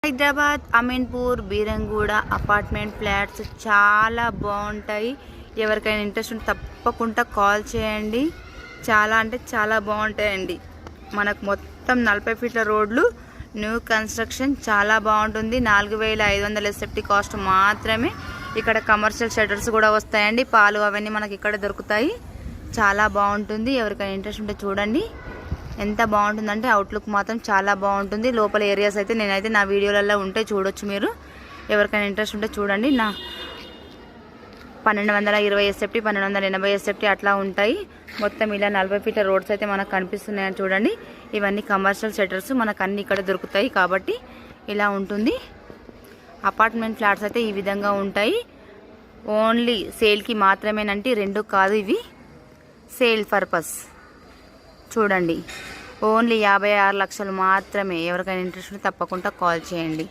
Hyderabad Ameenpur Beeramguda apartment flats చాలా బాగుంటాయి. ఎవరికైనా ఇంట్రెస్ట్ ఉంటే తప్పకుండా కాల్ చేయండి. చాలా అంటే చాలా బాగుంటాయండి. మనకు మొత్తం 40 ఫీట్ల రోడ్లు, న్యూ కన్స్ట్రక్షన్, చాలా బాగుంటుంది. 4500 ఎస్ఎఫ్టీ కాస్ట్ మాత్రమే. ఇక్కడ కమర్షియల్ షటర్స్ కూడా వస్తాయండి. పాలు అవన్నీ మనకి ఇక్కడ దొరుకుతాయి. చాలా బాగుంటుంది. ఎవరికైనా ఇంట్రెస్ట్ ఉంటే చూడండి. ఎంత బాగుంటుందంటే అవుట్లుక్ మాత్రం చాలా బాగుంటుంది. లోపల ఏరియాస్ అయితే నేనైతే నా వీడియోలలో ఉంటే చూడొచ్చు మీరు. ఎవరికైనా ఇంట్రెస్ట్ ఉంటే చూడండి. నా 1220 ఎస్ఎఫ్టీ, 1280 ఎస్ఎఫ్టీ అట్లా ఉంటాయి. మొత్తం ఇలా 40 ఫీట్ల రోడ్స్ అయితే మనకు కనిపిస్తున్నాయని చూడండి. ఇవన్నీ కమర్షియల్ షటర్స్ మనకు అన్ని ఇక్కడ దొరుకుతాయి కాబట్టి ఇలా ఉంటుంది. అపార్ట్మెంట్ ఫ్లాట్స్ అయితే ఈ విధంగా ఉంటాయి. ఓన్లీ సేల్కి మాత్రమేనంటే రెండు కాదు, ఇవి సేల్ పర్పస్. చూడండి, ఓన్లీ 56 లక్షలు మాత్రమే. ఎవరికైనా ఇంట్రెస్ట్ ఉంటే తప్పకుండా కాల్ చేయండి.